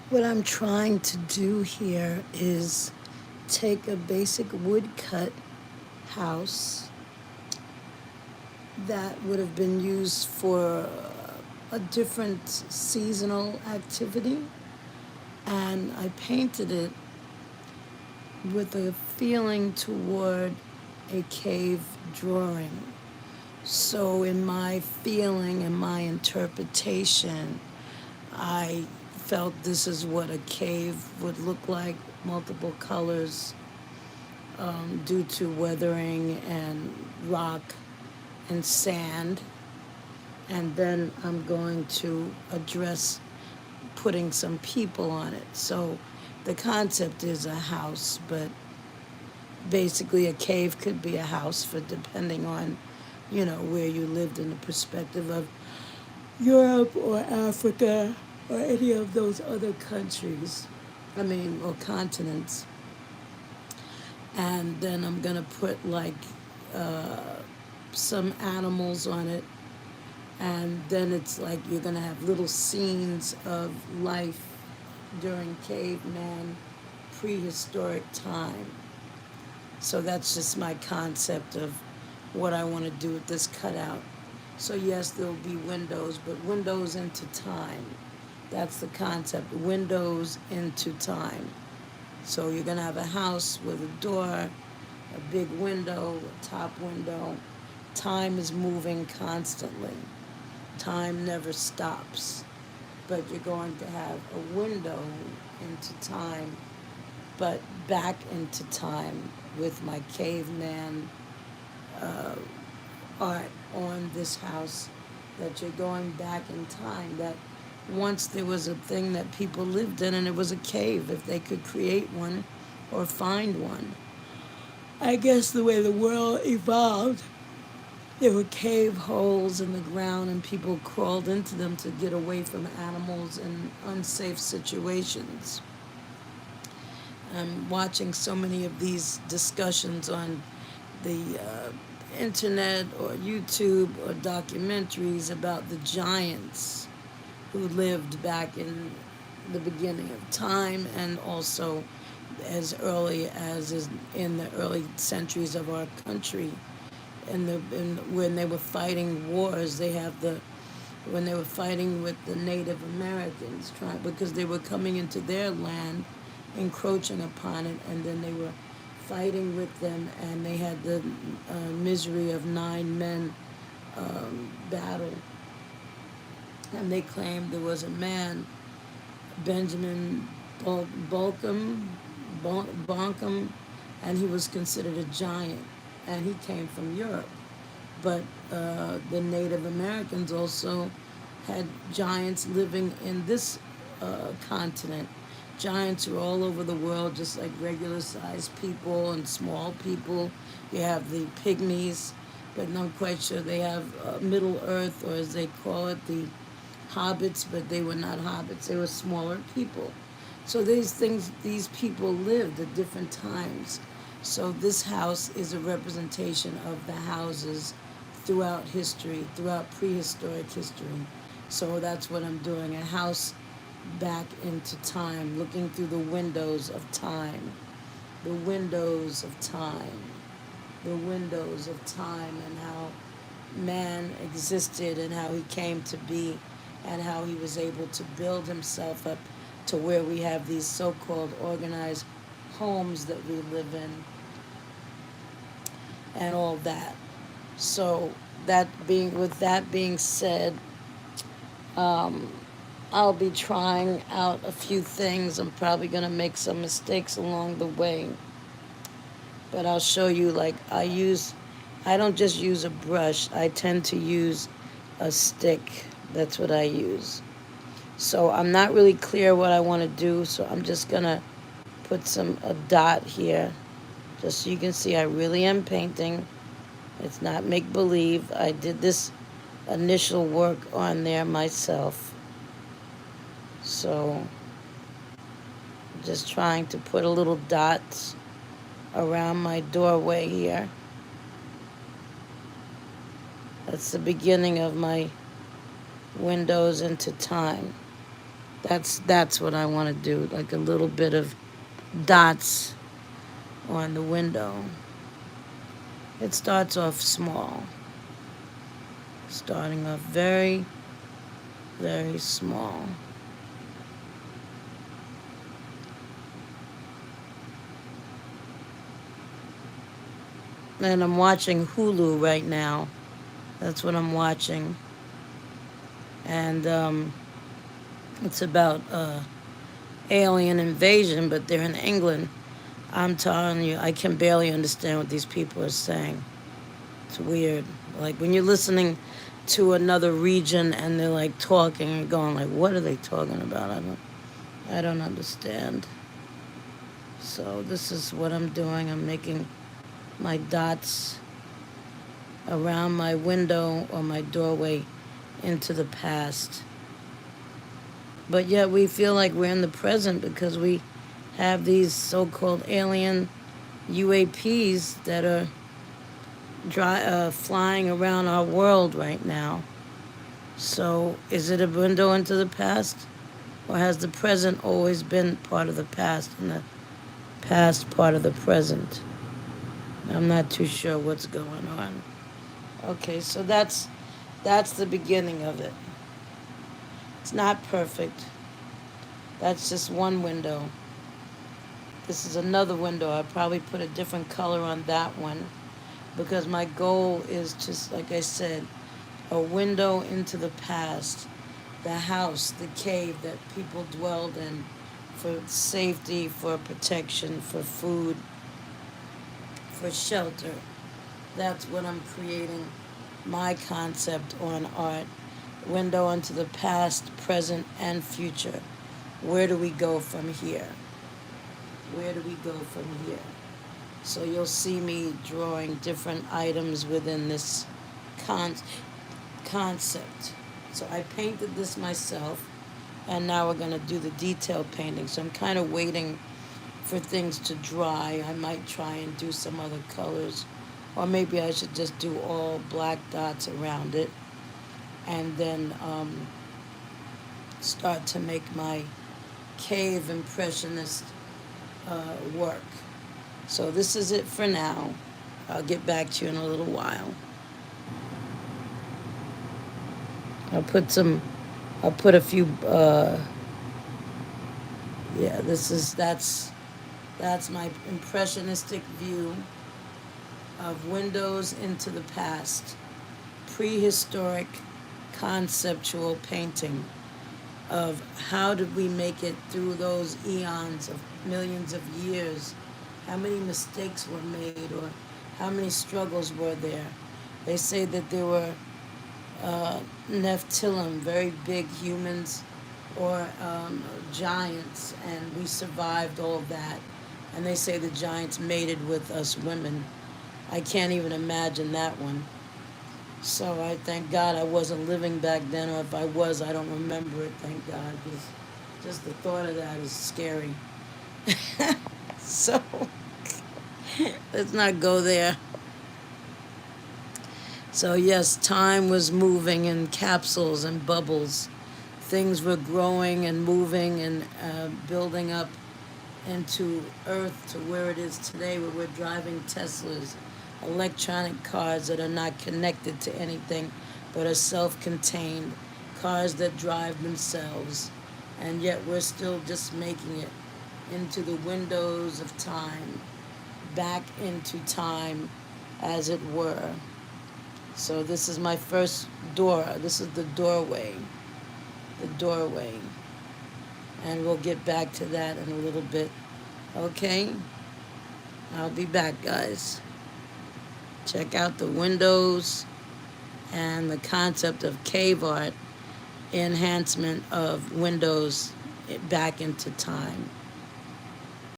What I'm trying to do here is take a basic woodcut house that would have been used for a different seasonal activity, and I painted it with a feeling toward a cave drawing. So, in my feeling and my interpretation, I felt this is what a cave would look like, multiple colors, due to weathering and rock and sand. And then I'm going to address putting some people on it. So the concept is a house, but basically a cave could be a house for depending on, where you lived in the perspective of Europe or Africa or any of those other countries. Or continents. And then I'm going to put like some animals on it. And then it's like you're going to have little scenes of life during caveman prehistoric time. So that's just my concept of what I want to do with this cutout. So yes, there'll be windows, but windows into time. That's the concept, windows into time. So you're going to have a house with a door, a big window, a top window. Time is moving constantly. Time never stops. But you're going to have a window into time, but back into time with my caveman art on this house, that you're going back in time, that once there was a thing that people lived in and it was a cave, if they could create one or find one. I guess the way the world evolved, there were cave holes in the ground and people crawled into them to get away from animals in unsafe situations. I'm watching so many of these discussions on the internet or YouTube or documentaries about the giants who lived back in the beginning of time, and also as early as in the early centuries of our country. When they were fighting wars, when they were fighting with the Native Americans, because they were coming into their land, encroaching upon it, and then they were fighting with them, and they had the misery of 9 men battle. And they claimed there was a man, Benjamin Bonkum, and he was considered a giant, and he came from Europe. But the Native Americans also had giants living in this continent. Giants are all over the world, just like regular sized people and small people. You have the pygmies, but I'm quite sure they have Middle Earth, or as they call it, the hobbits, but they were not hobbits, they were smaller people. So these people lived at different times. So this house is a representation of the houses throughout history, throughout prehistoric history. So that's what I'm doing, a house back into time, looking through the windows of time. The windows of time. The windows of time, and how man existed and how he came to be and how he was able to build himself up to where we have these so-called organized homes that we live in and all that. So with that being said, I'll be trying out a few things. I'm probably going to make some mistakes along the way. But I'll show you, like, I don't just use a brush. I tend to use a stick. That's what I use. So I'm not really clear what I want to do. So I'm just going to put a dot here, just so you can see I really am painting. It's not make-believe. I did this initial work on there myself. So I'm just trying to put a little dots around my doorway here. That's the beginning of my windows into time. That's what I want to do, like a little bit of dots on the window. It starts off small, starting off very, very small. And I'm watching Hulu right now. That's what I'm watching. And it's about alien invasion, but they're in England. I'm telling you, I can barely understand what these people are saying. It's weird. Like when you're listening to another region and they're like talking and going like, what are they talking about? I don't understand. So this is what I'm doing. I'm making my dots around my window or my doorway into the past. But yet we feel like we're in the present because we have these so-called alien UAPs that are flying around our world right now. So is it a window into the past? Or has the present always been part of the past and the past part of the present? I'm not too sure what's going on. Okay, so that's the beginning of it. It's not perfect. That's just one window. This is another window. I'll probably put a different color on that one because my goal is just, like I said, a window into the past, the house, the cave that people dwelled in for safety, for protection, for food, for shelter. That's what I'm creating my concept on art. Window into the past, present, and future. Where do we go from here? Where do we go from here? So you'll see me drawing different items within this concept. So I painted this myself, and now we're going to do the detail painting. So I'm kind of waiting for things to dry. I might try and do some other colors, or maybe I should just do all black dots around it, and then start to make my cave impressionist work. So this is it for now. I'll get back to you in a little while. I'll put a few, yeah, that's my impressionistic view of windows into the past. Prehistoric conceptual painting of how did we make it through those eons of millions of years. How many mistakes were made, or how many struggles were there? They say that there were Nephilim, very big humans, or giants, and we survived all of that. And they say the giants mated with us women. I can't even imagine that one. So I thank God I wasn't living back then, or if I was, I don't remember it, thank God, because just the thought of that is scary. So let's not go there. So yes, time was moving in capsules and bubbles. Things were growing and moving and building up into Earth to where it is today, where we're driving Teslas, electronic cars that are not connected to anything but are self-contained, cars that drive themselves, and yet we're still just making it into the windows of time, back into time, as it were. So this is my first door. This is the doorway. The doorway. And we'll get back to that in a little bit. Okay? I'll be back, guys. Check out the windows and the concept of cave art, enhancement of windows back into time.